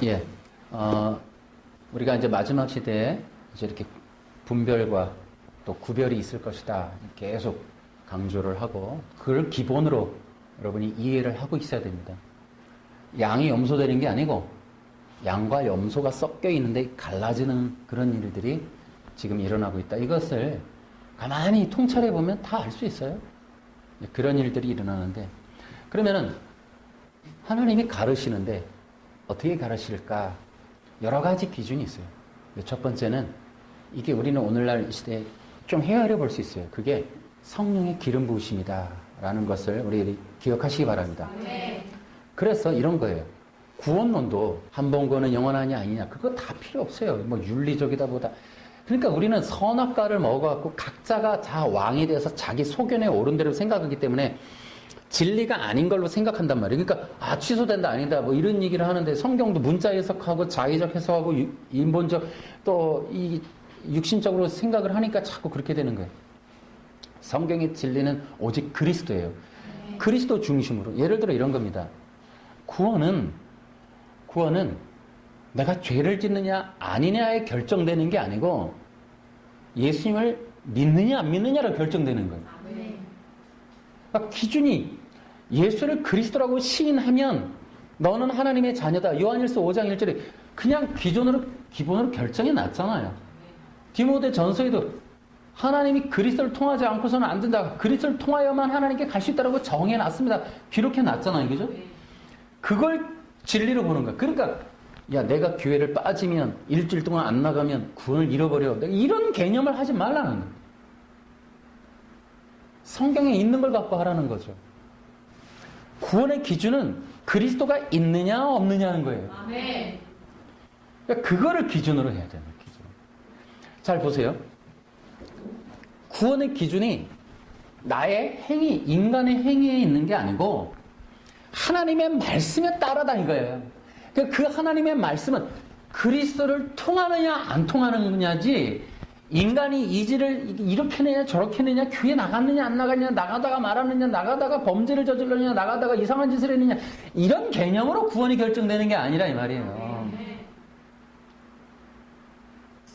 예, 우리가 이제 마지막 시대에 이제 이렇게 분별과 또 구별이 있을 것이다. 계속 강조를 하고, 그걸 기본으로 여러분이 이해를 하고 있어야 됩니다. 양이 염소되는 게 아니고, 양과 염소가 섞여 있는데 갈라지는 그런 일들이 지금 일어나고 있다. 이것을 가만히 통찰해 보면 다 알 수 있어요. 그런 일들이 일어나는데, 그러면은 하나님이 가르치는데 어떻게 가르칠까? 여러 가지 기준이 있어요. 첫 번째는 이게 우리는 오늘날 이 시대에 좀 헤아려 볼 수 있어요. 그게 성령의 기름 부으심이다 라는 것을 우리 기억하시기 바랍니다. 그래서 이런 거예요. 구원론도 한 번 구원은 영원하냐 아니냐 그거 다 필요 없어요. 뭐 윤리적이다 보다. 그러니까 우리는 선악과를 먹어갖고 각자가 다 왕이 돼서 자기 소견에 옳은 대로 생각하기 때문에 진리가 아닌 걸로 생각한단 말이에요. 그러니까 취소된다 아니다 뭐 이런 얘기를 하는데, 성경도 문자 해석하고 자의적 해석하고 인본적 또 이 육신적으로 생각을 하니까 자꾸 그렇게 되는 거예요. 성경의 진리는 오직 그리스도예요. 그리스도 중심으로. 예를 들어 이런 겁니다. 구원은 내가 죄를 짓느냐 아니냐에 결정되는 게 아니고 예수님을 믿느냐 안 믿느냐로 결정되는 거예요. 그러니까 기준이 예수를 그리스도라고 시인하면 너는 하나님의 자녀다. 요한일서 5장 1절에 그냥 기본으로 결정이 났잖아요. 디모데 전서에도 하나님이 그리스도를 통하지 않고서는 안 된다. 그리스도를 통하여만 하나님께 갈 수 있다고 정해놨습니다. 기록해 놨잖아요. 그죠? 그걸 진리로 보는 거야. 그러니까 야, 내가 교회를 빠지면 일주일 동안 안 나가면 구원을 잃어버려. 이런 개념을 하지 말라는 거예요. 성경에 있는 걸 갖고 하라는 거죠. 구원의 기준은 그리스도가 있느냐 없느냐는 거예요. 아멘. 그러니까 그거를 기준으로 해야 되는 거예요. 기준. 잘 보세요. 구원의 기준이 나의 행위, 인간의 행위에 있는 게 아니고 하나님의 말씀에 따르다 이거예요. 그 하나님의 말씀은 그리스도를 통하느냐 안 통하느냐지, 인간이 이지를 이렇게 내냐 저렇게 내냐, 교회 나갔느냐 안 나갔느냐, 나가다가 말았느냐, 나가다가 범죄를 저질렀느냐, 나가다가 이상한 짓을 했느냐, 이런 개념으로 구원이 결정되는 게 아니라 이 말이에요.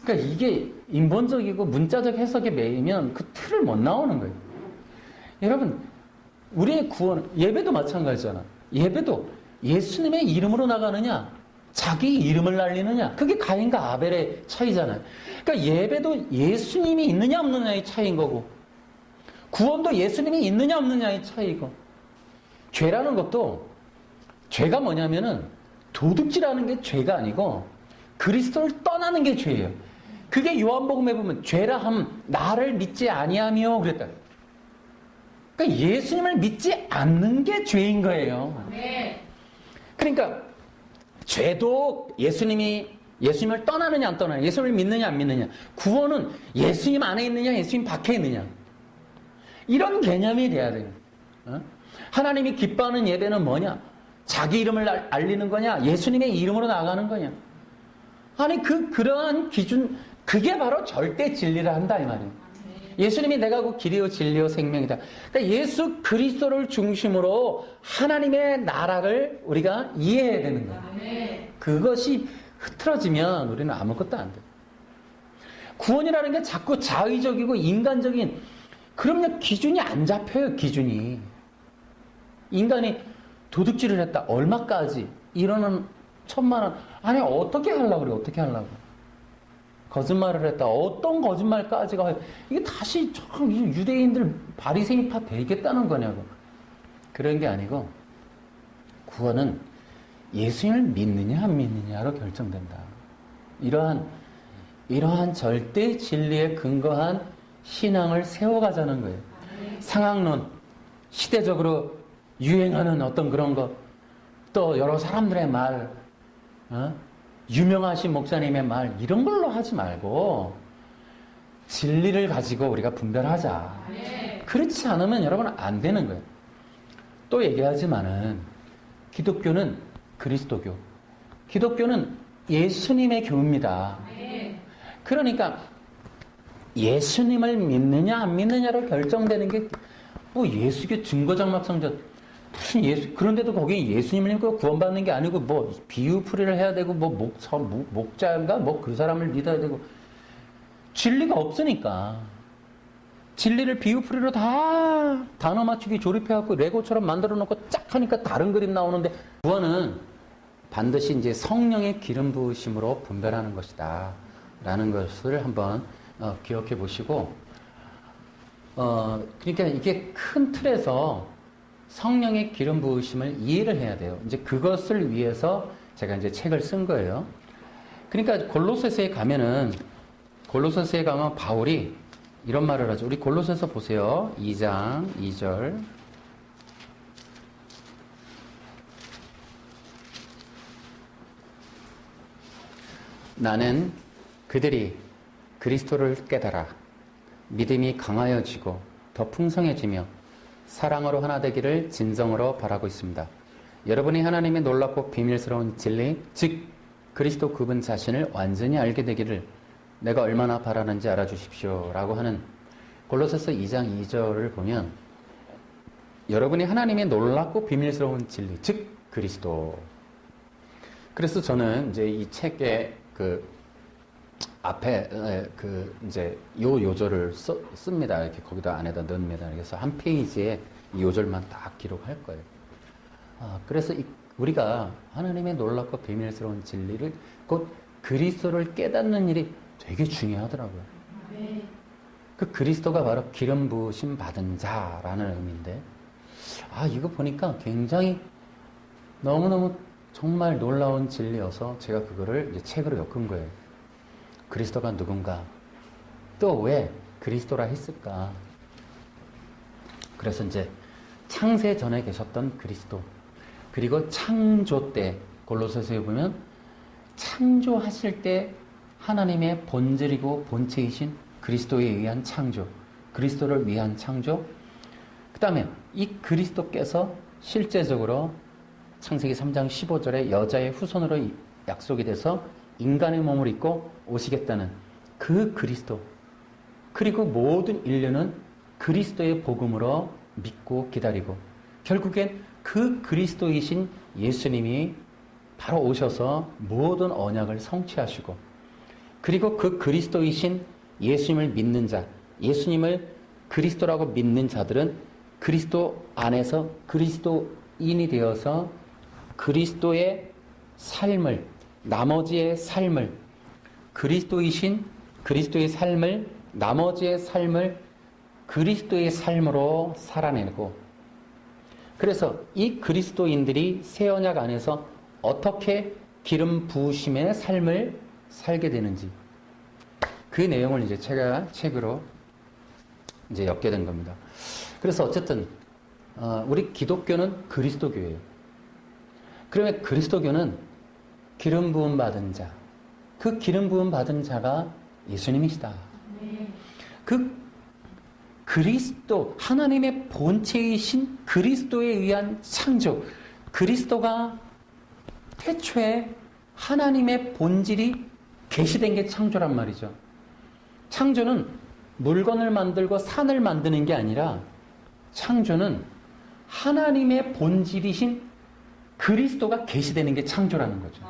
그러니까 이게 인본적이고 문자적 해석에 매이면 그 틀을 못 나오는 거예요. 여러분, 우리의 구원, 예배도 마찬가지잖아. 예배도 예수님의 이름으로 나가느냐 자기 이름을 날리느냐, 그게 가인과 아벨의 차이잖아요. 그러니까 예배도 예수님이 있느냐 없느냐의 차이인 거고, 구원도 예수님이 있느냐 없느냐의 차이고, 죄라는 것도, 죄가 뭐냐면은 도둑질하는 게 죄가 아니고 그리스도를 떠나는 게 죄예요. 그게 요한복음에 보면 죄라 함 나를 믿지 아니하며 그랬다. 그러니까 예수님을 믿지 않는 게 죄인 거예요. 그러니까 죄도 예수님을 떠나느냐 안 떠나느냐, 예수님을 믿느냐 안 믿느냐, 구원은 예수님 안에 있느냐 예수님 밖에 있느냐, 이런 개념이 돼야 돼요. 하나님이 기뻐하는 예배는 뭐냐? 자기 이름을 알리는 거냐, 예수님의 이름으로 나가는 거냐. 아니 그러한 기준, 그게 바로 절대 진리를 한다 이 말이에요. 예수님이 내가 그 길이요 진리요 생명이다. 그러니까 예수 그리스도를 중심으로 하나님의 나라를 우리가 이해해야 되는 거예요. 그것이 흐트러지면 우리는 아무것도 안 돼요. 구원이라는 게 자꾸 자의적이고 인간적인, 그러면 기준이 안 잡혀요. 기준이. 인간이 도둑질을 했다, 얼마까지? 이러는 1,000,000원. 아니 어떻게 하려고 그래? 어떻게 하려고? 거짓말을 했다, 어떤 거짓말까지가, 이게 다시 유대인들 바리새인파 되겠다는 거냐고. 그런 게 아니고, 구원은 예수님을 믿느냐 안 믿느냐로 결정된다. 이러한 절대 진리에 근거한 신앙을 세워가자는 거예요. 상학론, 시대적으로 유행하는 어떤 그런 것, 또 여러 사람들의 말, 유명하신 목사님의 말, 이런 걸로 하지 말고 진리를 가지고 우리가 분별하자. 그렇지 않으면 여러분 안 되는 거예요. 또 얘기하지만은 기독교는 그리스도교, 기독교는 예수님의 교입니다. 그러니까 예수님을 믿느냐 안 믿느냐로 결정되는 게 뭐 예수교 증거장막성전, 무슨 그런데도 거기 예수님을 구원받는 게 아니고 뭐 비유풀이를 해야 되고 뭐 목자인가 뭐 그 사람을 믿어야 되고 진리가 없으니까 진리를 비유풀이로 다 단어 맞추기 조립해갖고 레고처럼 만들어 놓고 쫙 하니까 다른 그림 나오는데 구원은 반드시 이제 성령의 기름 부으심으로 분별하는 것이다 라는 것을 한번 기억해 보시고 그러니까 이게 큰 틀에서 성령의 기름 부으심을 이해를 해야 돼요. 이제 그것을 위해서 제가 이제 책을 쓴 거예요. 그러니까 골로새서에 가면 바울이 이런 말을 하죠. 우리 골로새서 보세요. 2장 2절. 나는 그들이 그리스도를 깨달아 믿음이 강하여지고 더 풍성해지며 사랑으로 하나 되기를 진정으로 바라고 있습니다. 여러분이 하나님의 놀랍고 비밀스러운 진리, 즉 그리스도 그분 자신을 완전히 알게 되기를 내가 얼마나 바라는지 알아주십시오 라고 하는 골로새서 2장 2절을 보면 여러분이 하나님의 놀랍고 비밀스러운 진리, 즉 그리스도. 그래서 저는 이제 이 책의 그 앞에 이제 요 요절을 씁니다. 이렇게 거기다 안에다 넣습니다. 그래서 한 페이지에 이 요절만 딱 기록할 거예요. 그래서 우리가 하나님의 놀랍고 비밀스러운 진리를 곧 그리스도를 깨닫는 일이 되게 중요하더라고요. 그 그리스도가 바로 기름 부으심 받은 자라는 의미인데 이거 보니까 굉장히 너무너무 정말 놀라운 진리여서 제가 그거를 이제 책으로 엮은 거예요. 그리스도가 누군가? 또 왜 그리스도라 했을까? 그래서 이제 창세 전에 계셨던 그리스도, 그리고 창조 때 골로새서에 보면 창조하실 때 하나님의 본질이고 본체이신 그리스도에 의한 창조, 그리스도를 위한 창조. 그 다음에 이 그리스도께서 실제적으로 창세기 3장 15절에 여자의 후손으로 약속이 돼서 인간의 몸을 입고 오시겠다는 그 그리스도, 그리고 모든 인류는 그리스도의 복음으로 믿고 기다리고 결국엔 그 그리스도이신 예수님이 바로 오셔서 모든 언약을 성취하시고, 그리고 그 그리스도이신 예수님을 믿는 자, 예수님을 그리스도라고 믿는 자들은 그리스도 안에서 그리스도인이 되어서 그리스도의 삶을, 나머지의 삶을, 그리스도의 삶을, 나머지의 삶을 그리스도의 삶으로 살아내고, 그래서 이 그리스도인들이 새 언약 안에서 어떻게 기름 부으심의 삶을 살게 되는지, 그 내용을 이제 제가 책으로 이제 엮게 된 겁니다. 그래서 어쨌든 우리 기독교는 그리스도교예요. 그러면 그리스도교는 기름 부음 받은 자, 그 기름 부음 받은 자가 예수님이시다. 그 그리스도, 하나님의 본체이신 그리스도에 의한 창조, 그리스도가 태초에 하나님의 본질이 계시된 게 창조란 말이죠. 창조는 물건을 만들고 산을 만드는 게 아니라 창조는 하나님의 본질이신 그리스도가 계시되는 게 창조라는 거죠.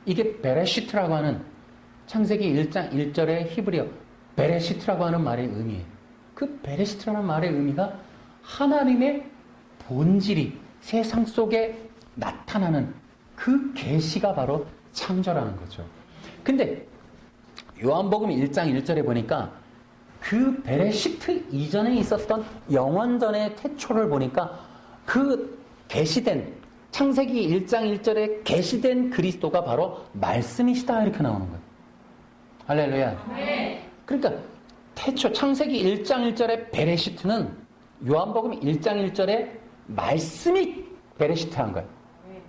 이게 베레시트라고 하는 창세기 1장 1절의 히브리어 베레시트라고 하는 말의 의미예요. 그 베레시트라는 말의 의미가 하나님의 본질이 세상 속에 나타나는 그 계시가 바로 창조라는 거죠. 근데 요한복음 1장 1절에 보니까 그 베레시트 이전에 있었던 영원전의 태초를 보니까 그 계시된 창세기 1장 1절에 계시된 그리스도가 바로 말씀이시다 이렇게 나오는 거예요. 할렐루야. 네. 그러니까 태초 창세기 1장 1절의 베레시트는 요한복음 1장 1절에 말씀이 베레시트한 거예요. 네.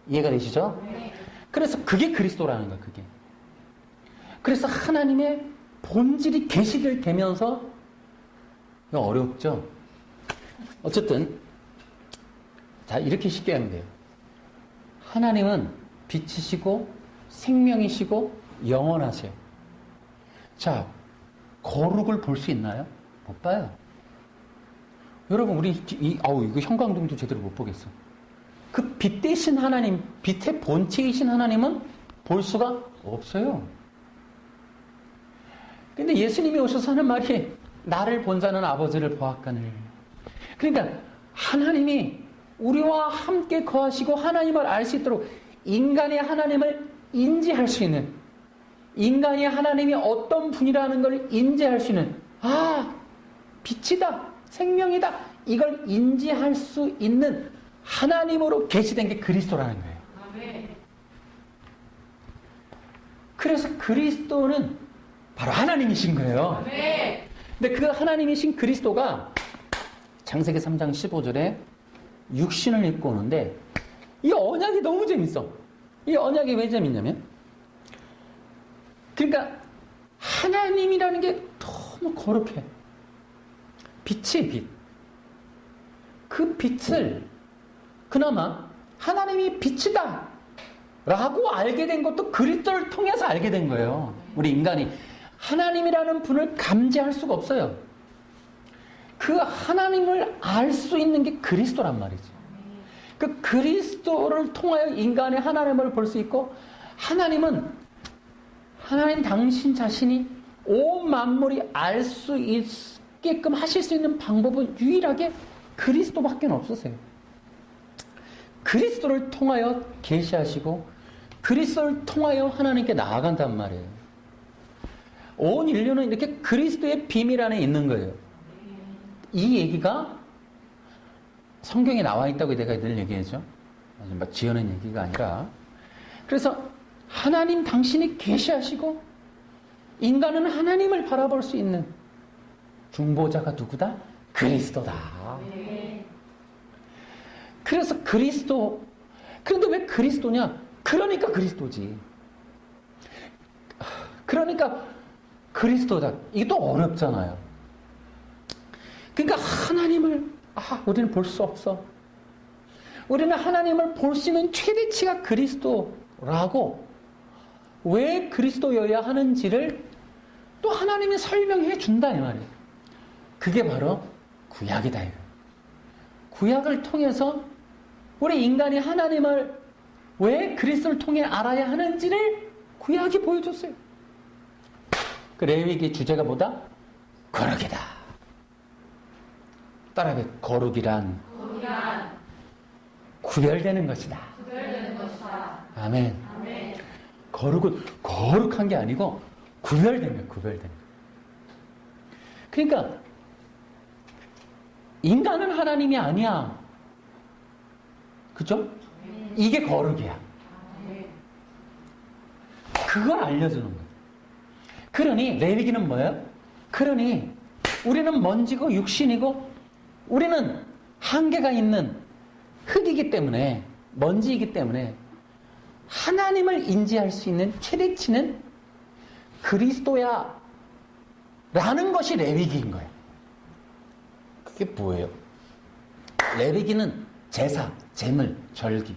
이해가 되시죠? 네. 그래서 그게 그리스도라는 거예요. 그게. 그래서 하나님의 본질이 계시게 되면서 이거 어렵죠? 어쨌든 자, 이렇게 쉽게 하면 돼요. 하나님은 빛이시고 생명이시고 영원하세요. 자, 거룩을 볼 수 있나요? 못 봐요. 여러분, 우리, 이거 형광등도 제대로 못 보겠어. 그 빛 대신 하나님, 빛의 본체이신 하나님은 볼 수가 없어요. 근데 예수님이 오셔서 하는 말이, 나를 본 자는 아버지를 보았거늘. 그러니까, 하나님이 우리와 함께 거하시고 하나님을 알 수 있도록 인간의 하나님을 인지할 수 있는, 인간이 하나님이 어떤 분이라는 걸 인지할 수 있는, 빛이다, 생명이다, 이걸 인지할 수 있는 하나님으로 계시된 게 그리스도라는 거예요. 아멘. 그래서 그리스도는 바로 하나님이신 거예요. 아멘. 근데 그 하나님이신 그리스도가 창세기 3장 15절에 육신을 입고 오는데, 이 언약이 너무 재밌어. 이 언약이 왜 재밌냐면, 그러니까 하나님이라는 게 너무 거룩해. 빛이 빛. 그 빛을 그나마 하나님이 빛이다 라고 알게 된 것도 그리스도를 통해서 알게 된 거예요. 우리 인간이 하나님이라는 분을 감지할 수가 없어요. 그 하나님을 알 수 있는 게 그리스도란 말이지. 그 그리스도를 통하여 인간의 하나님을 볼 수 있고, 하나님 당신 자신이 온 만물이 알 수 있게끔 하실 수 있는 방법은 유일하게 그리스도밖에 없으세요. 그리스도를 통하여 계시하시고 그리스도를 통하여 하나님께 나아간단 말이에요. 온 인류는 이렇게 그리스도의 비밀 안에 있는 거예요. 이 얘기가 성경에 나와 있다고 내가 늘 얘기하죠. 막 지어낸 얘기가 아니라. 그래서 하나님 당신이 계시하시고 인간은 하나님을 바라볼 수 있는 중보자가 누구다? 그리스도다. 그래서 그리스도. 그런데 왜 그리스도냐? 그러니까 그리스도지. 그러니까 그리스도다. 이게 또 어렵잖아요. 그러니까 하나님을 우리는 볼 수 없어. 우리는 하나님을 볼 수 있는 최대치가 그리스도라고, 왜 그리스도여야 하는지를 또 하나님이 설명해 준다 이 말이에요. 그게 바로 구약이다 이거. 구약을 통해서 우리 인간이 하나님을 왜 그리스도를 통해 알아야 하는지를 구약이 보여줬어요. 그 레위기 주제가 뭐다? 거룩이다. 따라해. 거룩이란 구별되는 것이다. 아멘. 거룩은 거룩한 게 아니고 구별된 거예요. 구별된 거. 그러니까 인간은 하나님이 아니야. 그죠? 이게 거룩이야. 그걸 알려주는 거예요. 그러니 레위기는 뭐예요? 그러니 우리는 먼지고 육신이고 우리는 한계가 있는 흙이기 때문에, 먼지이기 때문에 하나님을 인지할 수 있는 최대치는 그리스도야 라는 것이 레위기인 거예요. 그게 뭐예요? 레위기는 제사, 제물, 절기.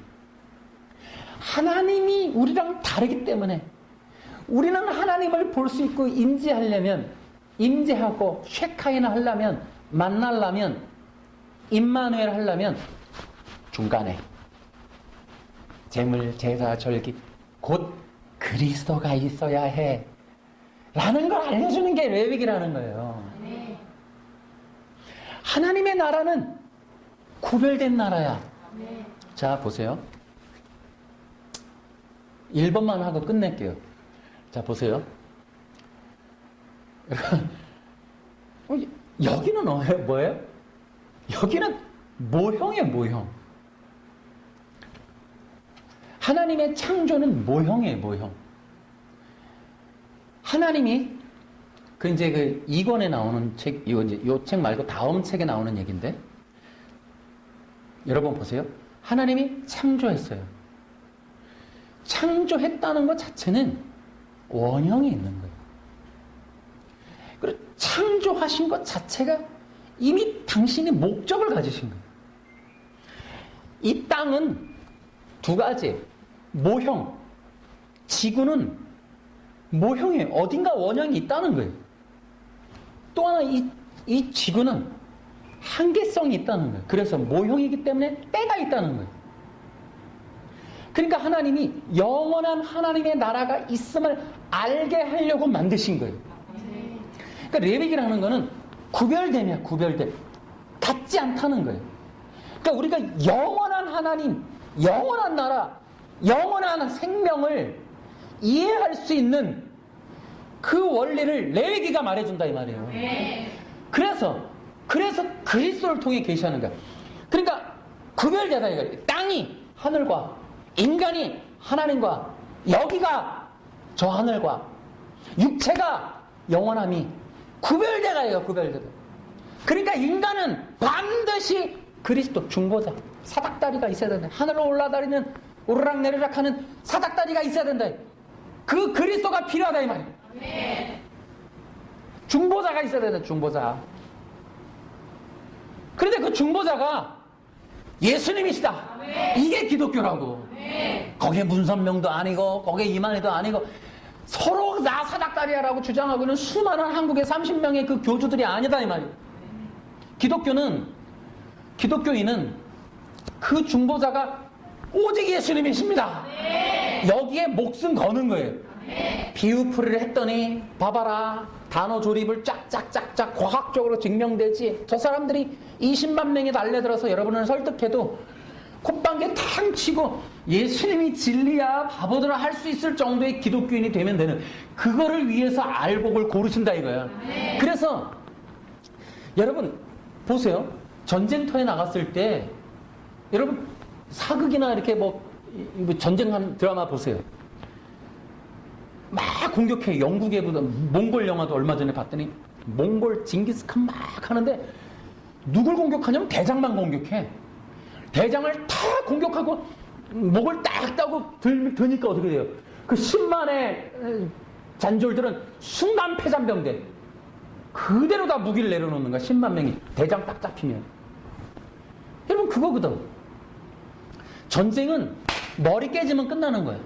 하나님이 우리랑 다르기 때문에 우리는 하나님을 볼 수 있고 인지하려면, 임재하고 쉐카이나 하려면, 만나려면, 임마누엘 하려면 중간에 제물, 제사, 절기, 곧 그리스도가 있어야 해 라는 걸 알려주는 게 레위기라는 거예요. 하나님의 나라는 구별된 나라야. 자, 보세요. 1번만 하고 끝낼게요. 자, 보세요. 여기는 뭐예요? 여기는 모형이에요, 모형. 하나님의 창조는 모형이에요, 모형. 하나님이 이제 그 2권에 나오는 책, 요 책 말고 다음 책에 나오는 얘기인데, 여러분 보세요. 하나님이 창조했어요. 창조했다는 것 자체는 원형이 있는 거예요. 그리고 창조하신 것 자체가 이미 당신이 목적을 가지신 거예요. 이 땅은 두 가지, 모형, 지구는 모형에 어딘가 원형이 있다는 거예요. 또 하나 이 지구는 한계성이 있다는 거예요. 그래서 모형이기 때문에 때가 있다는 거예요. 그러니까 하나님이 영원한 하나님의 나라가 있음을 알게 하려고 만드신 거예요. 그러니까 레위기라는 거는 구별됨이야, 구별됨. 같지 않다는 거예요. 그러니까 우리가 영원한 하나님, 영원한 나라, 영원한 생명을 이해할 수 있는 그 원리를 레위기가 말해준다 이 말이에요. 그래서 그리스도를 통해 계시하는 거야. 그러니까 구별되다 이거예요. 땅이 하늘과 인간이 하나님과 여기가 저 하늘과 육체가 영원함이 구별되가요. 구별되다. 그러니까 인간은 반드시 그리스도 중보자 사닥다리가 있어야 된다. 하늘로 올라다니는 오르락내리락 하는 사닥다리가 있어야 된다. 그 그리스도가 필요하다 이 말이에요. 중보자가 있어야 된다. 중보자. 그런데 그 중보자가 예수님이시다. 이게 기독교라고. 거기에 문선명도 아니고 거기에 이만희도 아니고 서로 나 사닥다리야라고 주장하고 있는 수많은 한국의 30명의 그 교주들이 아니다 이 말이에요. 기독교인은 그 중보자가 오직 예수님이십니다. 여기에 목숨 거는 거예요. 비유풀이를 했더니 봐봐라 단어 조립을 쫙쫙쫙쫙 과학적으로 증명되지. 저 사람들이 20만 명이 달려들어서 여러분을 설득해도 콧방귀 탕 치고 예수님이 진리야 바보들아 할 수 있을 정도의 기독교인이 되면 되는, 그거를 위해서 알곡을 고르신다 이거야. 그래서 여러분 보세요. 전쟁터에 나갔을 때 여러분 사극이나 이렇게 뭐 전쟁한 드라마 보세요. 막 공격해. 영국의 몽골 영화도 얼마 전에 봤더니 몽골 징기스칸 막 하는데 누굴 공격하냐면 대장만 공격해. 대장을 다 공격하고 목을 딱 따고 드니까 어떻게 돼요? 그 10만의 잔졸들은 순간 폐잔병돼. 그대로 다 무기를 내려놓는 거야. 10만 명이 대장 딱 잡히면. 여러분 그거거든. 전쟁은 머리 깨지면 끝나는 거예요.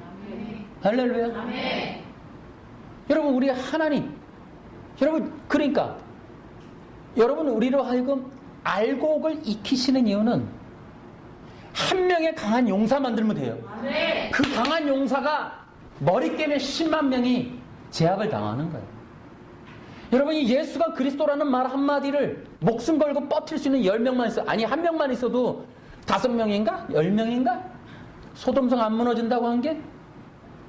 할렐루야. 아멘. 여러분 우리 하나님, 여러분 그러니까 여러분 우리로 하여금 알곡을 익히시는 이유는 한 명의 강한 용사 만들면 돼요. 아멘. 그 강한 용사가 머리 깨면 10만 명이 제압을 당하는 거예요. 여러분이 예수가 그리스도라는 말 한마디를 목숨 걸고 버틸 수 있는 10명만 있어. 아니 한 명만 있어도 5명인가? 10명인가? 소돔성 안 무너진다고 한 게?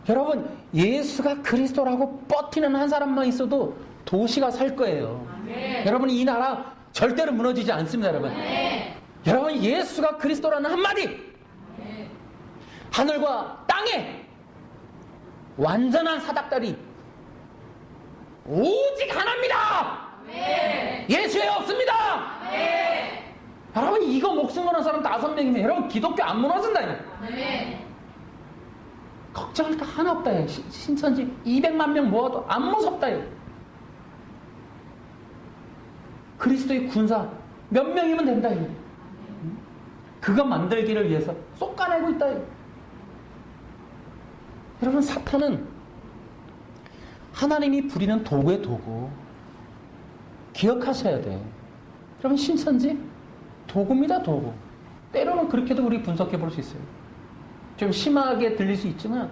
여러분 예수가 그리스도라고 버티는 한 사람만 있어도 도시가 살 거예요. 아멘. 여러분 이 나라 절대로 무너지지 않습니다. 여러분. 아멘. 여러분 예수가 그리스도라는 한마디, 아멘. 하늘과 땅에 완전한 사닥다리 오직 하나입니다. 아멘. 예수 외에 없습니다. 아멘. 여러분 이거 목숨 거는 사람 5명이면 여러분 기독교 안 무너진다. 아멘. 걱정할 거 하나 없다. 신천지 200만 명 모아도 안 무섭다. 그리스도의 군사 몇 명이면 된다. 그거 만들기를 위해서 쏟아내고 있다. 여러분 사탄은 하나님이 부리는 도구의 도구. 기억하셔야 돼. 여러분 신천지 도구입니다. 도구. 때로는 그렇게도 우리 분석해 볼 수 있어요. 좀 심하게 들릴 수 있지만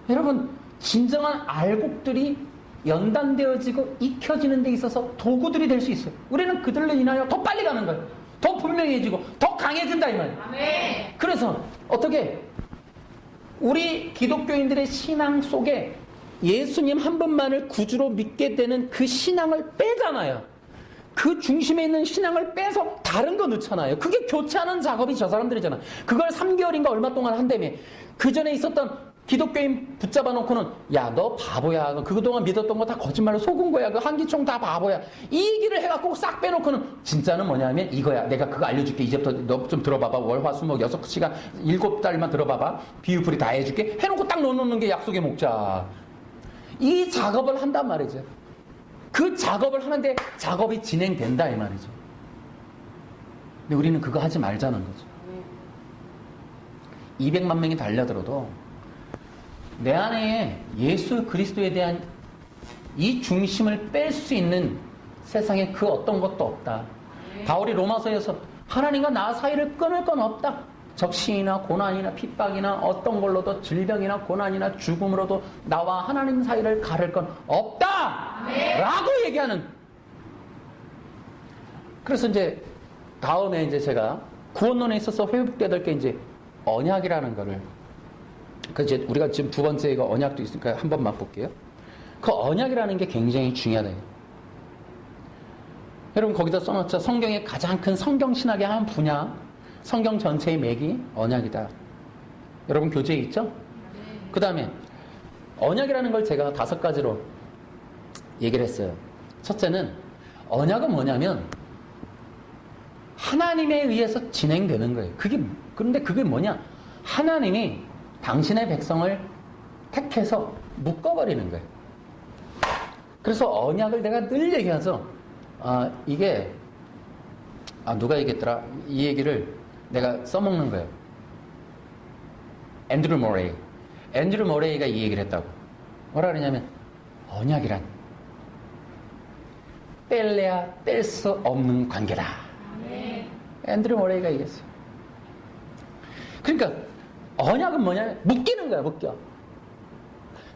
여러분 진정한 알곡들이 연단되어지고 익혀지는 데 있어서 도구들이 될 수 있어요. 우리는 그들로 인하여 더 빨리 가는 거예요. 더 분명해지고 더 강해진다 이 말이에요. 아멘. 그래서 어떻게 우리 기독교인들의 신앙 속에 예수님 한 분만을 구주로 믿게 되는 그 신앙을 빼잖아요. 그 중심에 있는 신앙을 빼서 다른 거 넣잖아요. 그게 교체하는 작업이 저 사람들이잖아. 그걸 3개월인가 얼마 동안 한다며. 그 전에 있었던 기독교인 붙잡아 놓고는 야 너 바보야. 너 그동안 믿었던 거 다 거짓말로 속은 거야. 그 한기총 다 바보야. 이 얘기를 해갖고 싹 빼놓고는 진짜는 뭐냐면 이거야. 내가 그거 알려줄게. 이제부터 너 좀 들어봐봐. 월화수목 6시간 7달만 들어봐봐. 비유풀이 다 해줄게. 해놓고 딱 넣어놓는 게 약속의 목자. 이 작업을 한단 말이죠. 그 작업을 하는데 작업이 진행된다 이 말이죠. 근데 우리는 그거 하지 말자는 거죠. 200만 명이 달려들어도 내 안에 예수 그리스도에 대한 이 중심을 뺄 수 있는 세상에 그 어떤 것도 없다. 바울이 로마서에서 하나님과 나 사이를 끊을 건 없다. 적신이나 고난이나 핍박이나 어떤 걸로도 질병이나 고난이나 죽음으로도 나와 하나님 사이를 가를 건 없다! 라고 얘기하는. 그래서 이제 다음에 이제 제가 구원론에 있어서 회복돼야 될 게 이제 언약이라는 거를, 그 이제 우리가 지금 두 번째 이거 언약도 있으니까 한 번만 볼게요. 그 언약이라는 게 굉장히 중요하다. 여러분 거기다 써놓자. 성경의 가장 큰 성경 신학의 한 분야, 성경 전체의 맥이 언약이다. 여러분 교재에 있죠? 그 다음에 언약이라는 걸 제가 5가지로 얘기를 했어요. 첫째는 언약은 뭐냐면 하나님에 의해서 진행되는 거예요. 그런데 그게 뭐냐? 하나님이 당신의 백성을 택해서 묶어버리는 거예요. 그래서 언약을 내가 늘 얘기하죠. 이게 누가 얘기했더라? 이 얘기를 내가 써먹는 거예요. 앤드루 모레이가 이 얘기를 했다고. 뭐라 그러냐면 언약이란 뗄래야 뗄 수 없는 관계다. 앤드루 모레이가 얘기했어요. 그러니까 언약은 뭐냐면 묶이는 거야, 묶여.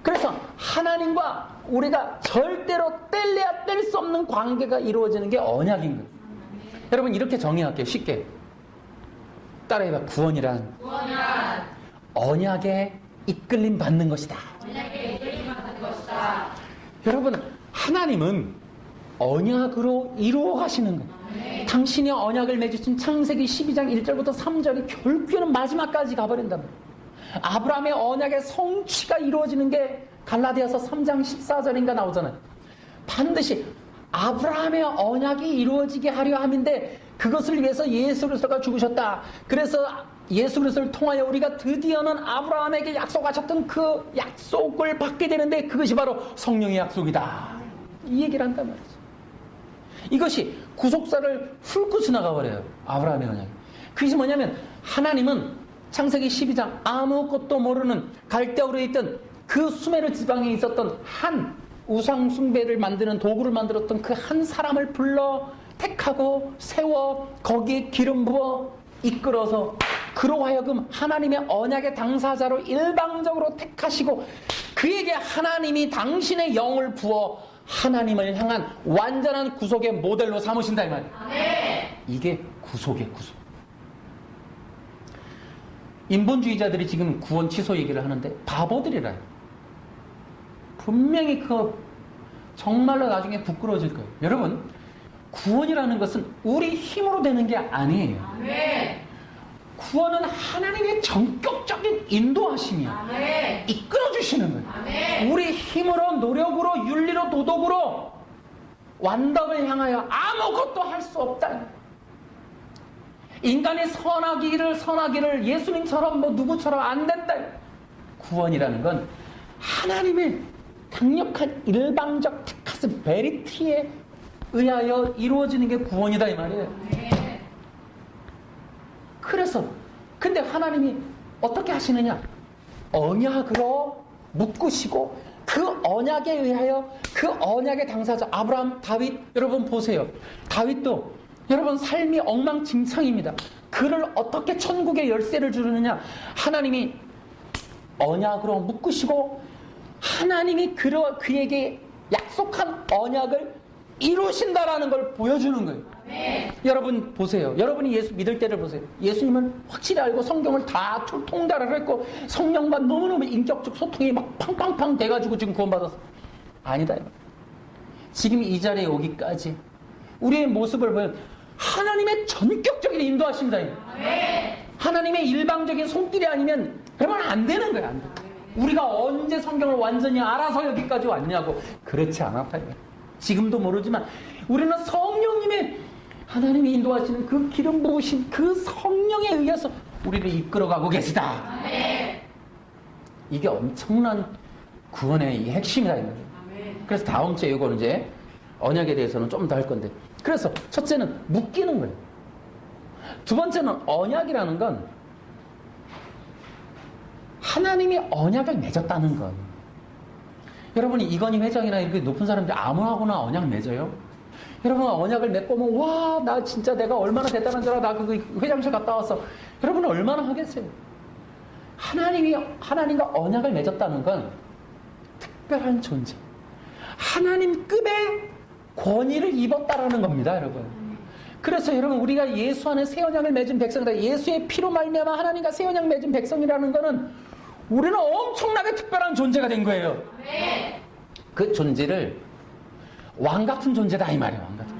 그래서 하나님과 우리가 절대로 뗄래야 뗄 수 없는 관계가 이루어지는 게 언약인 거예요. 여러분 이렇게 정의할게요. 쉽게 따라해봐. 구원이란 언약에 이끌림 받는 것이다. 여러분 하나님은 언약으로 이루어 가시는 거예요. 당신이 언약을 맺으신 창세기 12장 1절부터 3절이 결국에는 마지막까지 가버린단 말이에요. 아브라함의 언약의 성취가 이루어지는 게 갈라디아서 3장 14절인가 나오잖아요. 반드시 아브라함의 언약이 이루어지게 하려 함인데 그것을 위해서 예수 그리스도가 죽으셨다. 그래서 예수 그리스도를 통하여 우리가 드디어는 아브라함에게 약속하셨던 그 약속을 받게 되는데 그것이 바로 성령의 약속이다. 이 얘기를 한단 말이죠. 이것이 구속사를 훑고 지나가 버려요. 아브라함의 언약이. 그것이 뭐냐면 하나님은 창세기 12장 아무것도 모르는 갈대아우르에 있던 그 수메르 지방에 있었던 한 우상 숭배를 만드는 도구를 만들었던 그 한 사람을 불러 택하고 세워 거기에 기름 부어 이끌어서 그로 하여금 하나님의 언약의 당사자로 일방적으로 택하시고 그에게 하나님이 당신의 영을 부어 하나님을 향한 완전한 구속의 모델로 삼으신다 이 말이에요. 이게 구속의 구속. 인본주의자들이 지금 구원 취소 얘기를 하는데 바보들이라. 분명히 그 정말로 나중에 부끄러워질 거예요. 여러분 구원이라는 것은 우리 힘으로 되는 게 아니에요. 구원은 하나님의 전격적인 인도하심이야. 이끌어주시는 거예요. 우리 힘으로 노력으로 윤리로 도덕으로 완덕을 향하여 아무것도 할 수 없다. 인간이 선하기를 예수님처럼 뭐 누구처럼 안 된다. 구원이라는 건 하나님의 강력한 일방적 테카스 베리티에 의하여 이루어지는 게 구원이다 이 말이에요. 그래서 근데 하나님이 어떻게 하시느냐? 언약으로 묶으시고 그 언약에 의하여 그 언약의 당사자 아브라함, 다윗 여러분 보세요. 다윗도 여러분 삶이 엉망진창입니다. 그를 어떻게 천국의 열쇠를 주느냐? 하나님이 언약으로 묶으시고 하나님이 그에게 약속한 언약을 이루신다라는 걸 보여주는 거예요. 여러분 보세요. 여러분이 예수 믿을 때를 보세요. 예수님은 확실히 알고 성경을 다 통달을 했고 성령과 너무너무 인격적 소통이 막 팡팡팡 돼가지고 지금 구원받았어. 아니다. 지금 이 자리에 오기까지 우리의 모습을 보면 하나님의 전격적인 인도하심이다. 하나님의 일방적인 손길이 아니면 그러면 안 되는 거야. 안 돼. 우리가 언제 성경을 완전히 알아서 여기까지 왔냐고. 그렇지 않았다. 지금도 모르지만 우리는 성령님의 하나님이 인도하시는 그 기름 부으신 그 성령에 의해서 우리를 이끌어가고 계시다. 이게 엄청난 구원의 이 핵심이다. 그래서 다음 주에 이거는 이제 언약에 대해서는 좀 더 할 건데. 그래서 첫째는 묶이는 거예요. 두 번째는 언약이라는 건 하나님이 언약을 맺었다는 것. 여러분이 이건희 회장이나 이렇게 높은 사람들이 아무하고나 언약 맺어요? 여러분 언약을 맺고 오면 와, 나 진짜 내가 얼마나 대단한 줄 알아. 나 그 회장실 갔다 왔어. 여러분 얼마나 하겠어요? 하나님과 언약을 맺었다는 건 특별한 존재, 하나님급의 권위를 입었다라는 겁니다, 여러분. 그래서 여러분 우리가 예수 안에 새 언약을 맺은 백성이다. 예수의 피로 말미암아 하나님과 새 언약 맺은 백성이라는 거는 우리는 엄청나게 특별한 존재가 된 거예요. 그 존재를 왕 같은 존재다 이 말이에요. 왕 같은.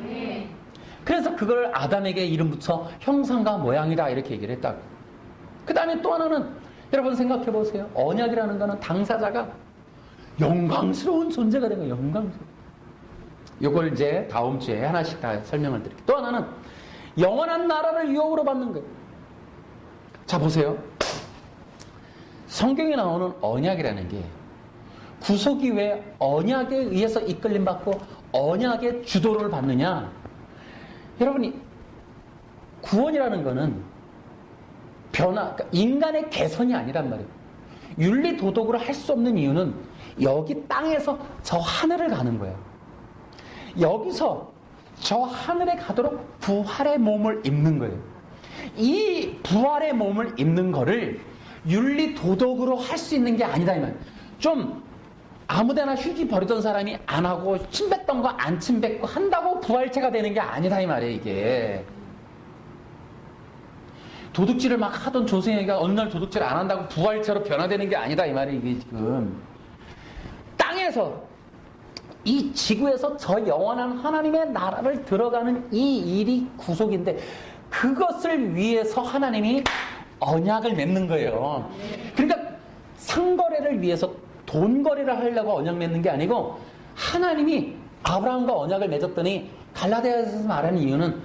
그래서 그걸 아담에게 이름 붙여 형상과 모양이다 이렇게 얘기를 했다고. 그 다음에 또 하나는 여러분 생각해 보세요. 언약이라는 거는 당사자가 영광스러운 존재가 된 거예요. 영광스러운. 이걸 이제 다음 주에 하나씩 다 설명을 드릴게요. 또 하나는 영원한 나라를 유업으로 받는 거예요. 자 보세요. 성경에 나오는 언약이라는 게 구속이 왜 언약에 의해서 이끌림 받고 언약의 주도를 받느냐? 여러분이 구원이라는 거는 그러니까 인간의 개선이 아니란 말이에요. 윤리 도덕으로 할 수 없는 이유는 여기 땅에서 저 하늘을 가는 거예요. 여기서 저 하늘에 가도록 부활의 몸을 입는 거예요. 이 부활의 몸을 입는 거를 윤리 도덕으로 할 수 있는 게 아니다 이 말. 좀 아무데나 휴지 버리던 사람이 안 하고 침 뱉던 거 안 침 뱉고 한다고 부활체가 되는 게 아니다 이 말이에요. 이게 도둑질을 막 하던 조승희가 어느 날 도둑질 안 한다고 부활체로 변화되는 게 아니다 이 말이에요. 이게 지금 땅에서 이 지구에서 저 영원한 하나님의 나라를 들어가는 이 일이 구속인데 그것을 위해서 하나님이 언약을 맺는 거예요. 그러니까 상거래를 위해서 돈거래를 하려고 언약 맺는 게 아니고 하나님이 아브라함과 언약을 맺었더니 갈라디아서에서 말하는 이유는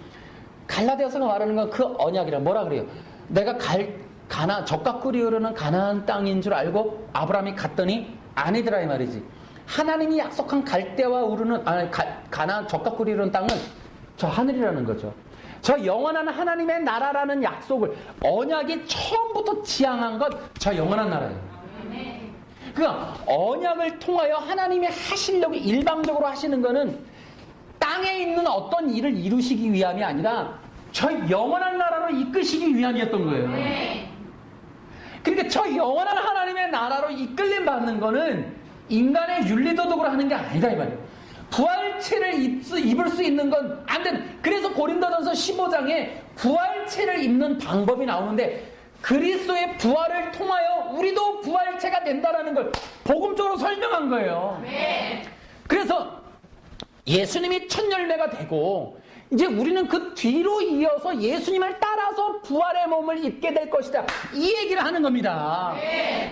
갈라디아서가 말하는 건 그 언약이라 뭐라 그래요? 내가 젖과 꿀이 흐르는 가나안 땅인 줄 알고 아브라함이 갔더니 아니더라 이 말이지. 하나님이 약속한 갈대와 우르는 가나안 젖과 꿀이 흐르는 땅은 저 하늘이라는 거죠. 저 영원한 하나님의 나라라는 약속을 언약이 처음부터 지향한 건 저 영원한 나라예요. 그러니까 언약을 통하여 하나님이 하시려고 일방적으로 하시는 거는 땅에 있는 어떤 일을 이루시기 위함이 아니라 저 영원한 나라로 이끄시기 위함이었던 거예요. 그러니까 저 영원한 하나님의 나라로 이끌림 받는 거는 인간의 윤리도덕으로 하는 게 아니다 이 말이에요. 부활체를 입을 수 있는 건 안 된. 그래서 고린도전서 15장에 부활체를 입는 방법이 나오는데 그리스도의 부활을 통하여 우리도 부활체가 된다는 걸 복음적으로 설명한 거예요. 그래서 예수님이 첫 열매가 되고 이제 우리는 그 뒤로 이어서 예수님을 따라서 부활의 몸을 입게 될 것이다. 이 얘기를 하는 겁니다.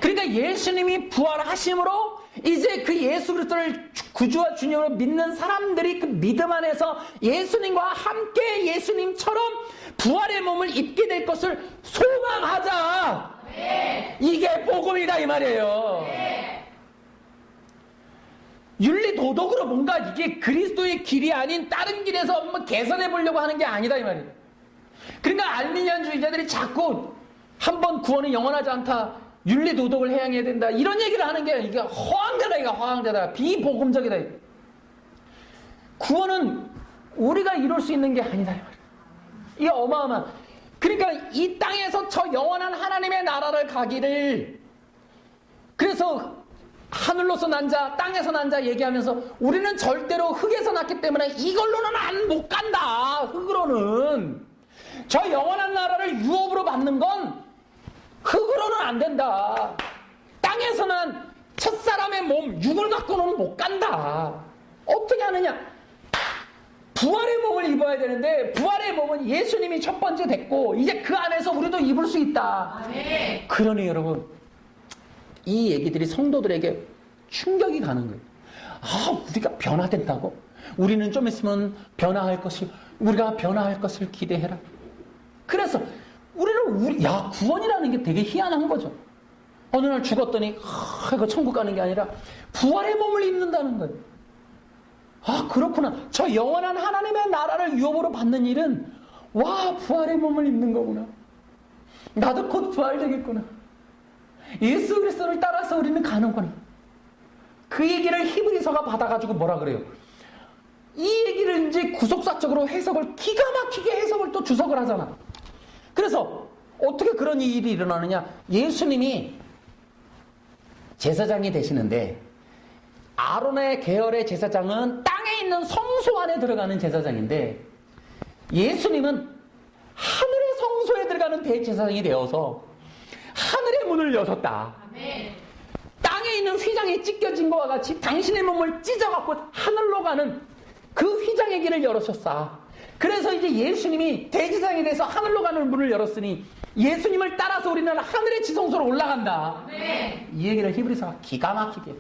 그러니까 예수님이 부활하심으로 이제 그 예수 그리스도를 구주와 주님으로 믿는 사람들이 그 믿음 안에서 예수님과 함께 예수님처럼 부활의 몸을 입게 될 것을 소망하자. 이게 복음이다 이 말이에요. 윤리 도덕으로 뭔가 이게 그리스도의 길이 아닌 다른 길에서 뭐 개선해 보려고 하는 게 아니다 이 말이에요. 그러니까 알미니안주의자들이 자꾸 한번 구원은 영원하지 않다. 윤리 도덕을 해양해야 된다. 이런 얘기를 하는 게 이게 허황되다. 이거 허황되다. 비복음적이다. 구원은 우리가 이룰 수 있는 게 아니다 이 말이에요. 이게 어마어마한. 그러니까 이 땅에서 저 영원한 하나님의 나라를 가기를 그래서 하늘로서 난 자, 땅에서 난 자 얘기하면서 우리는 절대로 흙에서 났기 때문에 이걸로는 못 간다. 흙으로는. 저 영원한 나라를 유업으로 받는 건 흙으로는 안 된다. 땅에서는 첫사람의 몸, 육을 갖고는 못 간다. 어떻게 하느냐? 부활의 몸을 입어야 되는데 부활의 몸은 예수님이 첫 번째 됐고 이제 그 안에서 우리도 입을 수 있다. 그러니 여러분 이 얘기들이 성도들에게 충격이 가는 거예요. 아, 우리가 변화된다고? 우리는 좀 있으면 우리가 변화할 것을 기대해라. 그래서 구원이라는 게 되게 희한한 거죠. 어느 날 죽었더니, 이거 천국 가는 게 아니라 부활의 몸을 입는다는 거예요. 아, 그렇구나. 저 영원한 하나님의 나라를 유업으로 받는 일은, 부활의 몸을 입는 거구나. 나도 곧 부활되겠구나. 예수 그리스도를 따라서 우리는 가는구나. 그 얘기를 히브리서가 받아가지고 뭐라 그래요? 이 얘기를 이제 구속사적으로 해석을 기가 막히게 해석을 또 주석을 하잖아. 그래서 어떻게 그런 일이 일어나느냐? 예수님이 제사장이 되시는데 아론의 계열의 제사장은 땅에 있는 성소 안에 들어가는 제사장인데 예수님은 하늘의 성소에 들어가는 대제사장이 되어서 하늘의 문을 여셨다. 땅에 있는 휘장에 찢겨진 것과 같이 당신의 몸을 찢어갖고 하늘로 가는 그 휘장의 길을 열으셨다. 그래서 이제 예수님이 대제사장이 돼서 하늘로 가는 문을 열었으니 예수님을 따라서 우리는 하늘의 지성소로 올라간다. 이 얘기를 히브리서가 기가 막히게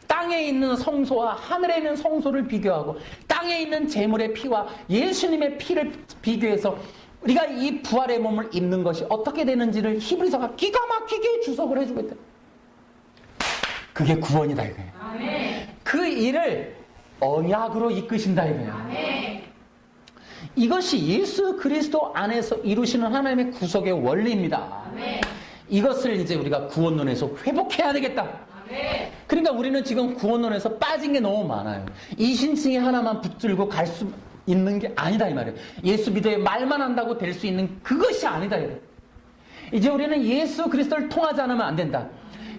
땅에 있는 성소와 하늘에 있는 성소를 비교하고 땅에 있는 제물의 피와 예수님의 피를 비교해서 우리가 이 부활의 몸을 입는 것이 어떻게 되는지를 히브리서가 기가 막히게 주석을 해주고 있다. 그게 구원이다 이거예요. 그 일을 언약으로 이끄신다 이거예요. 이것이 예수 그리스도 안에서 이루시는 하나님의 구속의 원리입니다. 이것을 이제 우리가 구원론에서 회복해야 되겠다. 그러니까 우리는 지금 구원론에서 빠진 게 너무 많아요. 이신칭이 하나만 붙들고 갈 수 있는 게 아니다 이 말이에요. 예수 믿어야 말만 한다고 될 수 있는 그것이 아니다 이거예요. 이제 우리는 예수 그리스도를 통하지 않으면 안 된다.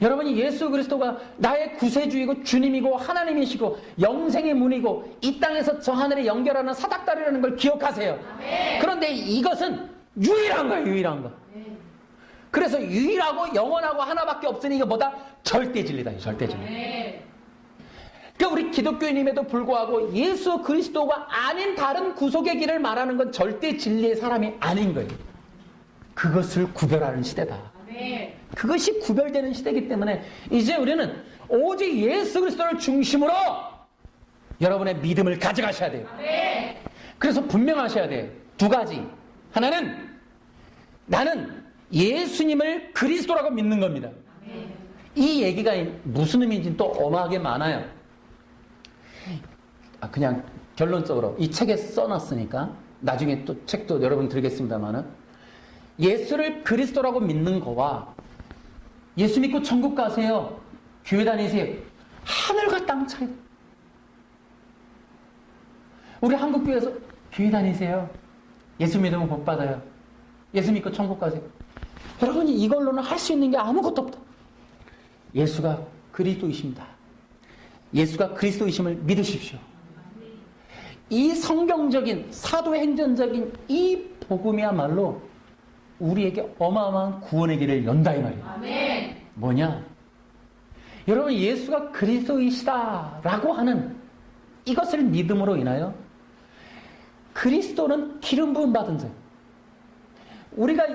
여러분이 예수 그리스도가 나의 구세주이고 주님이고 하나님이시고 영생의 문이고 이 땅에서 저 하늘에 연결하는 사닥다리라는 걸 기억하세요. 그런데 이것은 유일한 거예요. 유일한 거. 그래서 유일하고 영원하고 하나밖에 없으니 이게 뭐다? 절대 진리다. 절대 진리. 그러니까 우리 기독교인임에도 불구하고 예수 그리스도가 아닌 다른 구속의 길을 말하는 건 절대 진리의 사람이 아닌 거예요. 그것을 구별하는 시대다. 그것이 구별되는 시대이기 때문에 이제 우리는 오직 예수 그리스도를 중심으로 여러분의 믿음을 가져가셔야 돼요. 그래서 분명하셔야 돼요. 두 가지. 하나는 나는 예수님을 그리스도라고 믿는 겁니다. 이 얘기가 무슨 의미인지 또 어마하게 많아요. 그냥 결론적으로 이 책에 써놨으니까 나중에 또 책도 여러분 드리겠습니다만은 예수를 그리스도라고 믿는 거와 예수 믿고 천국 가세요. 교회 다니세요. 하늘과 땅 차이. 우리 한국교회에서 교회 다니세요. 예수 믿으면 복 받아요. 예수 믿고 천국 가세요. 여러분이 이걸로는 할 수 있는 게 아무것도 없다. 예수가 그리스도이십니다. 예수가 그리스도이심을 믿으십시오. 이 성경적인 사도행전적인 이 복음이야말로 우리에게 어마어마한 구원의 길을 연다 이 말이에요. 뭐냐? 여러분 예수가 그리스도이시다라고 하는 이것을 믿음으로 인하여 그리스도는 기름 부음 받은 자. 우리가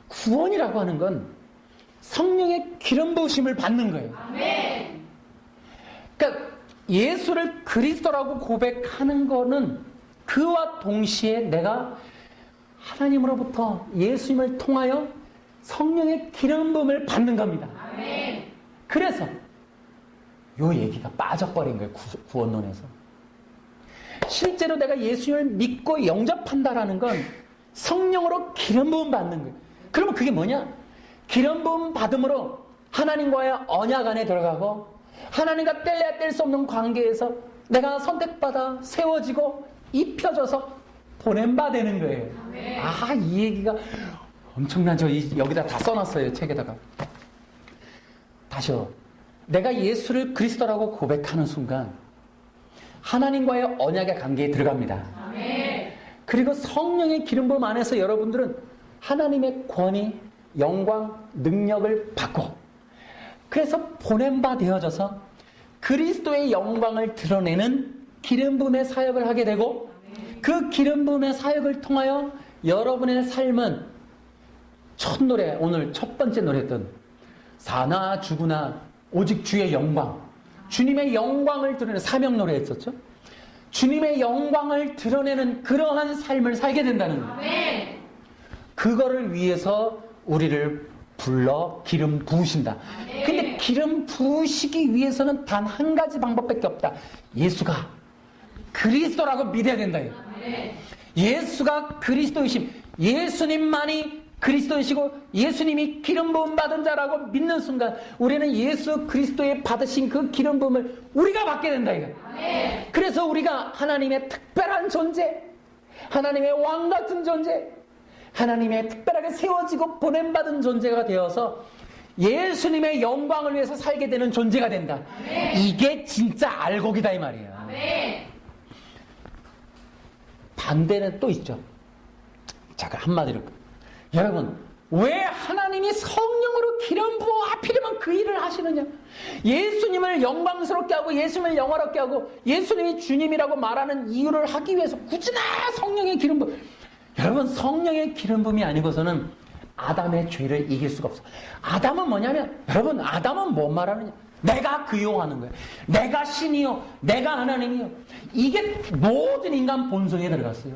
구원이라고 하는 건 성령의 기름 부으심을 받는 거예요. 그러니까 예수를 그리스도라고 고백하는 거는 그와 동시에 내가 하나님으로부터 예수님을 통하여 성령의 기름 부음을 받는 겁니다. 그래서 요 얘기가 빠져버린 거예요. 구원론에서. 실제로 내가 예수님을 믿고 영접한다라는 건 성령으로 기름 부음 받는 거예요. 그러면 그게 뭐냐? 기름 부음 받음으로 하나님과의 언약 안에 들어가고 하나님과 뗄래야 뗄 수 없는 관계에서 내가 선택받아 세워지고 입혀져서 보냄바 되는 거예요. 이 얘기가 엄청나죠. 여기다 다 써놨어요. 책에다가. 다시요. 내가 예수를 그리스도라고 고백하는 순간 하나님과의 언약의 관계에 들어갑니다. 그리고 성령의 기름 부음 안에서 여러분들은 하나님의 권위, 영광, 능력을 받고 그래서 보냄바 되어져서 그리스도의 영광을 드러내는 기름 부음의 사역을 하게 되고 그 기름 부음의 사역을 통하여 여러분의 삶은 첫 노래, 오늘 첫 번째 노래했던 사나 죽으나 오직 주의 영광, 주님의 영광을 드러내는 사명 노래 했었죠. 주님의 영광을 드러내는 그러한 삶을 살게 된다는 거예요. 그거를 위해서 우리를 불러 기름 부으신다. 근데 기름 부으시기 위해서는 단 한 가지 방법밖에 없다. 예수가 그리스도라고 믿어야 된다. 예수가 그리스도이심, 예수님만이 그리스도이시고 예수님이 기름 부음 받은 자라고 믿는 순간 우리는 예수 그리스도의 받으신 그 기름 부음을 우리가 받게 된다 이거. 그래서 우리가 하나님의 특별한 존재, 하나님의 왕 같은 존재, 하나님의 특별하게 세워지고 보냄받은 존재가 되어서 예수님의 영광을 위해서 살게 되는 존재가 된다. 이게 진짜 알곡이다 이 말이에요. 반대는 또 있죠. 자, 한마디로 여러분, 왜 하나님이 성령으로 기름 부어 하필이면 그 일을 하시느냐? 예수님을 영광스럽게 하고 예수님을 영화롭게 하고 예수님이 주님이라고 말하는 이유를 하기 위해서 꾸준히 성령의 기름 부음. 여러분, 성령의 기름 부음이 아니고서는 아담의 죄를 이길 수가 없어. 아담은 뭐냐면, 여러분, 아담은 뭐 말하느냐? 내가 그용하는 거예요. 내가 신이요, 내가 하나님이요. 이게 모든 인간 본성에 들어갔어요.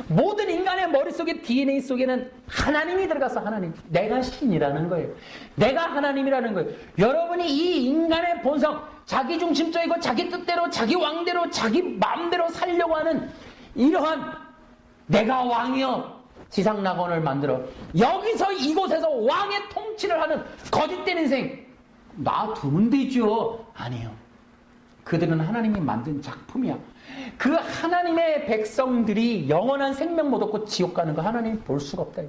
모든 인간의 머릿속에 DNA 속에는 하나님이 들어가서 하나님, 내가 신이라는 거예요. 내가 하나님이라는 거예요. 여러분이 이 인간의 본성, 자기중심적이고 자기 뜻대로 자기 왕대로 자기 마음대로 살려고 하는 이러한 내가 왕이요 지상낙원을 만들어 여기서 이곳에서 왕의 통치를 하는 거짓된 인생 놔두면 되죠. 아니요. 그들은 하나님이 만든 작품이야. 그 하나님의 백성들이 영원한 생명 못 얻고 지옥 가는 거 하나님이 볼 수가 없다.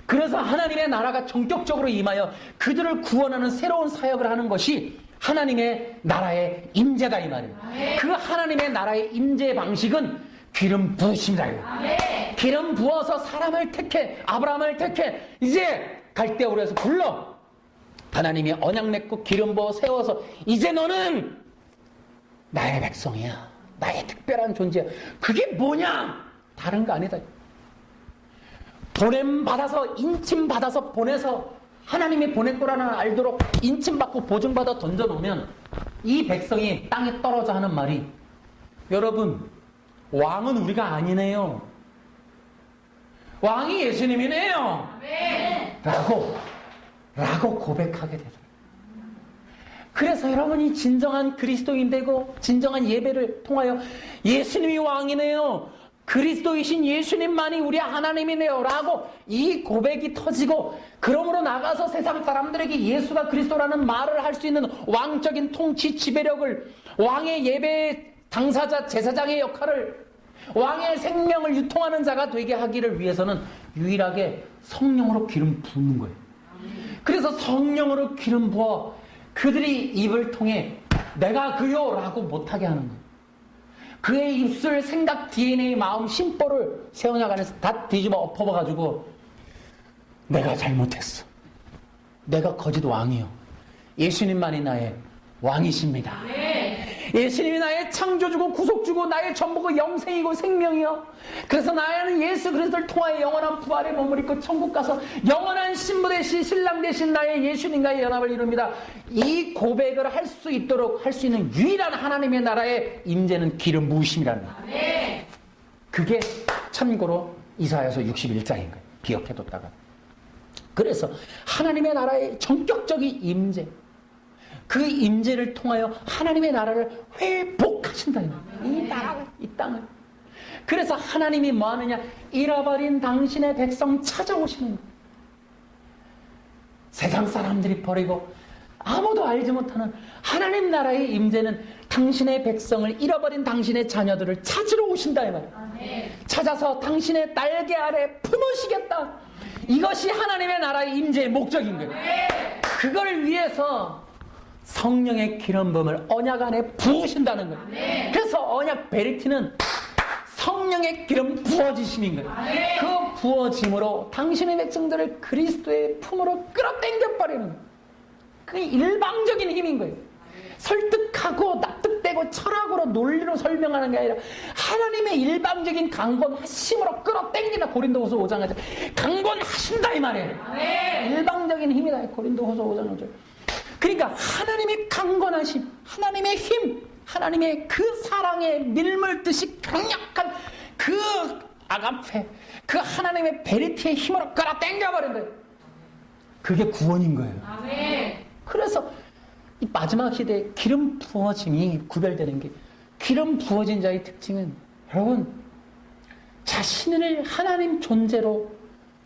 그래서 하나님의 나라가 전격적으로 임하여 그들을 구원하는 새로운 사역을 하는 것이 하나님의 나라의 임재다 이 말이에요. 그 하나님의 나라의 임재 방식은 기름 부으심이다. 기름 부어서 사람을 택해, 아브라함을 택해, 이제 갈대우르에서 불러 하나님이 언약 맺고 기름 부어 세워서 이제 너는 나의 백성이야. 나의 특별한 존재야. 그게 뭐냐? 다른 거 아니다. 보냄받아서 인침받아서 보내서 하나님이 보낼 거라는 알도록 인침받고 보증받아 던져놓으면 이 백성이 땅에 떨어져 하는 말이 여러분 왕은 우리가 아니네요. 왕이 예수님이네요. 라고 고백하게 되더라고요. 그래서 여러분이 진정한 그리스도인 되고 진정한 예배를 통하여 예수님이 왕이네요. 그리스도이신 예수님만이 우리 하나님이네요. 라고 이 고백이 터지고 그러므로 나가서 세상 사람들에게 예수가 그리스도라는 말을 할 수 있는 왕적인 통치 지배력을 왕의 예배 당사자 제사장의 역할을 왕의 생명을 유통하는 자가 되게 하기를 위해서는 유일하게 성령으로 기름 붓는 거예요. 그래서 성령으로 기름 부어 그들이 입을 통해 내가 그요 라고 못하게 하는 거예요. 그의 입술, 생각, DNA, 마음, 심보를 세원약 안에서 다 뒤집어 엎어가지고 내가 잘못했어. 내가 거짓 왕이요. 예수님만이 나의 왕이십니다. 예수님이 나의 창조주고 구속주고 나의 전부고 영생이고 생명이요. 그래서 나는 예수 그리스도를 통하여 영원한 부활의 몸을 입고 천국 가서 영원한 신부 대신 신랑 대신 나의 예수님과의 연합을 이룹니다. 이 고백을 할 수 있도록 할 수 있는 유일한 하나님의 나라의 임재는 기름 부으심이라는 거예요. 그게 참고로 이사야서 61장인 거예요. 기억해뒀다가. 그래서 하나님의 나라의 전격적인 임재, 그 임재를 통하여 하나님의 나라를 회복하신다. 이 나라를, 이 땅을. 그래서 하나님이 뭐 하느냐? 잃어버린 당신의 백성 찾아오시는 거예요. 세상 사람들이 버리고 아무도 알지 못하는 하나님 나라의 임재는 당신의 백성을 잃어버린 당신의 자녀들을 찾으러 오신다 이 말이에요. 찾아서 당신의 날개 아래 품으시겠다. 이것이 하나님의 나라의 임재의 목적인 거예요. 그걸 위해서 성령의 기름 부음을 언약 안에 부으신다는 거예요. 그래서 언약 베리티는 성령의 기름 부어지심인 거예요. 그 부어짐으로 당신의 백성들을 그리스도의 품으로 끌어당겨 버리는 거예요. 그 일방적인 힘인 거예요. 설득하고 납득되고 철학으로 논리로 설명하는 게 아니라 하나님의 일방적인 강권하심으로 끌어당기다. 고린도후서 5장 하죠. 강권하신다 이 말이에요. 일방적인 힘이다. 고린도후서 5장 5절. 그러니까 하나님의 강건하심, 하나님의 힘, 하나님의 그 사랑의 밀물듯이 강력한 그 아가페, 그 하나님의 베리티의 힘으로 끌어당겨버린 거예요. 그게 구원인 거예요. 그래서 이 마지막 시대에 기름 부어짐이 구별되는 게, 기름 부어진 자의 특징은 여러분 자신을 하나님 존재로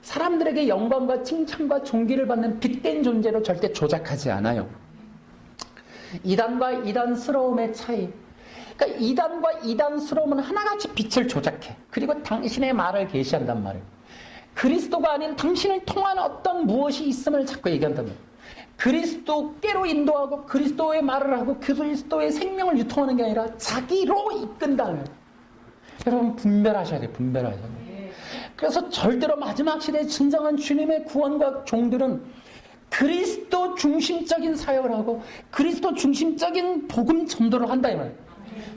사람들에게 영광과 칭찬과 존귀를 받는 빛된 존재로 절대 조작하지 않아요. 이단과 이단스러움의 차이. 그러니까 이단과 이단스러움은 하나같이 빛을 조작해. 그리고 당신의 말을 계시한단 말이에요. 그리스도가 아닌 당신을 통한 어떤 무엇이 있음을 자꾸 얘기한단 말이에요. 그리스도께로 인도하고 그리스도의 말을 하고 그리스도의 생명을 유통하는 게 아니라 자기로 이끈다면. 여러분 분별하셔야 돼요. 분별하셔야 돼요. 그래서 절대로 마지막 시대의 진정한 주님의 구원과 종들은 그리스도 중심적인 사역을 하고 그리스도 중심적인 복음 전도를 한다 이 말이에요.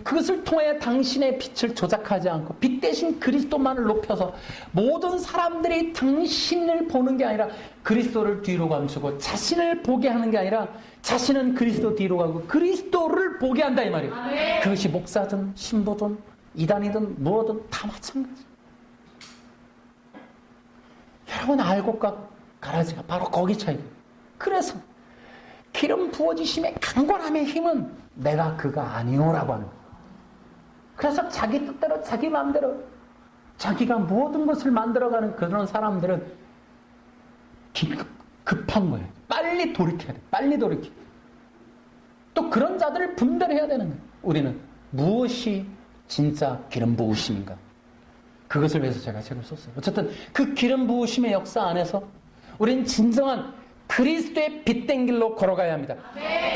그것을 통해 당신의 빛을 조작하지 않고 빛 대신 그리스도만을 높여서 모든 사람들이 당신을 보는 게 아니라 그리스도를 뒤로 감추고 자신을 보게 하는 게 아니라 자신은 그리스도 뒤로 가고 그리스도를 보게 한다 이 말이에요. 그것이 목사든 신부든 이단이든 뭐든 다 마찬가지. 여러분 알곡과 가라지가 바로 거기 차이예요. 그래서 기름 부어지심의 강권함의 힘은 내가 그가 아니오라고 하는 거예요. 그래서 자기 뜻대로 자기 마음대로 자기가 모든 것을 만들어가는 그런 사람들은 급한 거예요. 빨리 돌이켜야 돼. 빨리 돌이켜. 또 그런 자들을 분별해야 되는 거예요. 우리는 무엇이 진짜 기름 부으심인가? 그것을 위해서 제가 책을 썼어요. 어쨌든 그 기름 부으심의 역사 안에서 우리는 진정한 그리스도의 빛된 길로 걸어가야 합니다.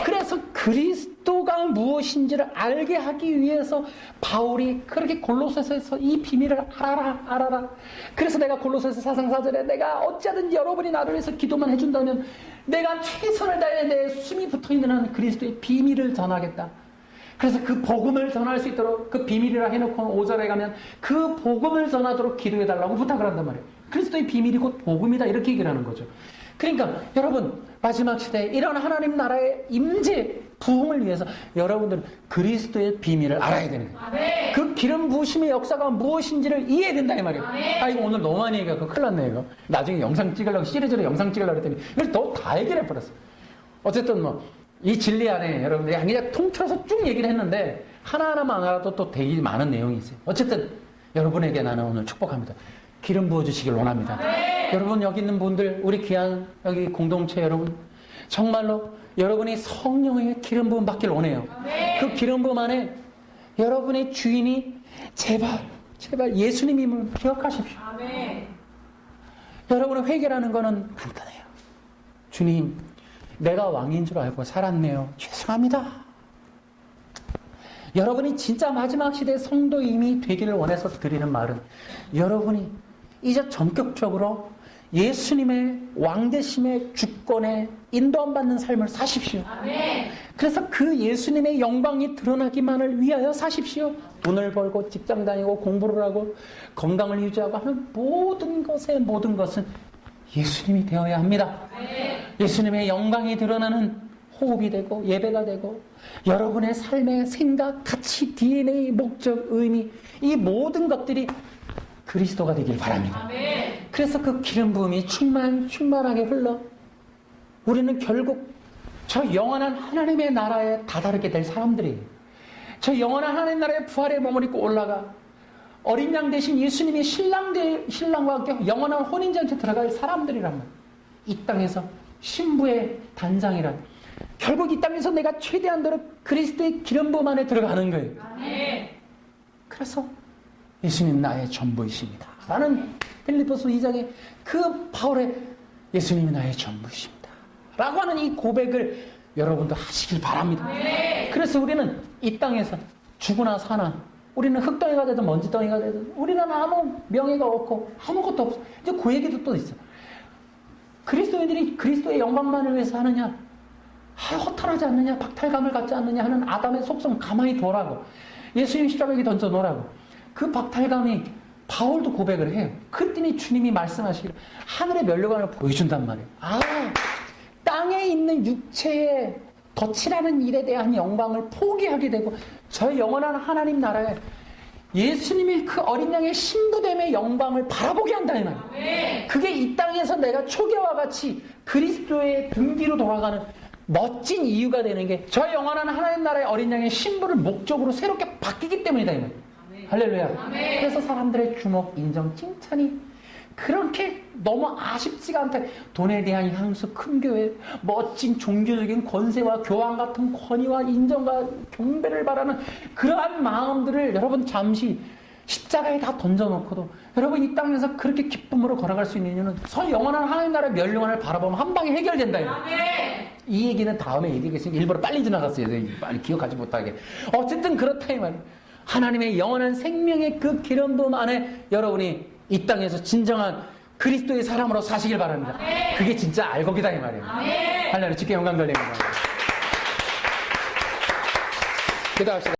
그래서 그리스도가 무엇인지를 알게 하기 위해서 바울이 그렇게 골로새서에서 이 비밀을 알아라. 그래서 내가 골로새서 4장 4절에 내가 어찌하든지 여러분이 나를 위해서 기도만 해준다면 내가 최선을 다해 내 숨이 붙어있는 한 그리스도의 비밀을 전하겠다. 그래서 그 복음을 전할 수 있도록 그 비밀이라 해놓고 5절에 가면 그 복음을 전하도록 기도해달라고 부탁을 한단 말이에요. 그리스도의 비밀이 곧 복음이다 이렇게 얘기를 하는 거죠. 그러니까 여러분 마지막 시대에 이런 하나님 나라의 임재 부흥을 위해서 여러분들은 그리스도의 비밀을 알아야 되는 거예요. 그 기름 부으심의 역사가 무엇인지를 이해해야 된다 이 말이에요. 아 이거 오늘 너무 많이 얘기하고 큰일 났네 이거. 나중에 영상 찍으려고 시리즈로 영상 찍으려고 했더니 이걸 더 다 얘기를 해버렸어. 어쨌든 뭐 이 진리 안에 여러분들이 그냥 통틀어서 쭉 얘기를 했는데 하나하나만 알아도 또 되게 많은 내용이 있어요. 어쨌든 여러분에게 나는 오늘 축복합니다. 기름 부어주시길 원합니다. 여러분 여기 있는 분들 우리 귀한 여기 공동체 여러분 정말로 여러분이 성령의 기름 부음 받길 원해요. 그 기름 부음 안에 여러분의 주인이 제발 예수님임을 기억하십시오. 여러분의 회개라는 거는 간단해요. 주님 내가 왕인 줄 알고 살았네요. 죄송합니다. 여러분이 진짜 마지막 시대 성도임이 되기를 원해서 드리는 말은 여러분이 이제 전격적으로 예수님의 왕되심의 주권에 인도함 받는 삶을 사십시오. 그래서 그 예수님의 영광이 드러나기만을 위하여 사십시오. 돈을 벌고 직장 다니고 공부를 하고 건강을 유지하고 하는 모든 것은 예수님이 되어야 합니다. 예수님의 영광이 드러나는 호흡이 되고 예배가 되고 여러분의 삶의 생각, 가치, DNA, 목적, 의미 이 모든 것들이 그리스도가 되길 바랍니다. 그래서 그 기름 부음이 충만하게 흘러 우리는 결국 저 영원한 하나님의 나라에 다다르게 될 사람들이에요. 저 영원한 하나님 나라의 부활의 몸을 입고 올라가 어린 양 대신 예수님이 신랑과 함께 영원한 혼인잔치에 들어갈 사람들이란 말이에요. 이 땅에서 신부의 단장이란 결국 이 땅에서 내가 최대한대로 그리스도의 기름 부음 안에 들어가는 거예요. 그래서 예수님 나의 전부이십니다. 나는 빌립보서 2장에 그 바울의 예수님이 나의 전부이십니다. 라고 하는 이 고백을 여러분도 하시길 바랍니다. 그래서 우리는 이 땅에서 죽으나 사나 우리는 흙덩이가 되든 먼지덩이가 되든 우리는 아무 명예가 없고 아무것도 없어. 이제 그 얘기도 또 있어. 그리스도인들이 그리스도의 영광만을 위해서 하느냐? 허탈하지 않느냐? 박탈감을 갖지 않느냐? 하는 아담의 속성 가만히 둬라고. 예수님 십자가에 던져놓으라고. 그 박탈감이 바울도 고백을 해요. 그랬더니 주님이 말씀하시기를 하늘의 면류관을 보여준단 말이에요. 땅에 있는 육체의 덫이라는 일에 대한 영광을 포기하게 되고 저 영원한 하나님 나라에 예수님이 그 어린 양의 신부됨의 영광을 바라보게 한다 이 말이에요. 그게 이 땅에서 내가 초계와 같이 그리스도의 등 뒤로 돌아가는 멋진 이유가 되는 게 저 영원한 하나님 나라의 어린 양의 신부를 목적으로 새롭게 바뀌기 때문이다 이 말이에요. 할렐루야. 그래서 사람들의 주목, 인정, 칭찬이 그렇게 너무 아쉽지가 않다. 돈에 대한 향수, 큰 교회, 멋진 종교적인 권세와 교황 같은 권위와 인정과 경배를 바라는 그러한 마음들을 여러분 잠시 십자가에 다 던져놓고도 여러분 이 땅에서 그렇게 기쁨으로 걸어갈 수 있는 이유는 영원한 하나님 나라 멸류관을 바라보면 한 방에 해결된다. 이 얘기는 다음에 얘기하겠으니까 일부러 빨리 지나갔어요. 빨리 기억하지 못하게. 어쨌든 그렇다 이 말이에요. 하나님의 영원한 생명의 그 기름부음 안에 여러분이 이 땅에서 진정한 그리스도의 사람으로 사시길 바랍니다. 그게 진짜 알곡이다 이 말이에요. 하나님 주께 영광 돌립니다. 기도합시다.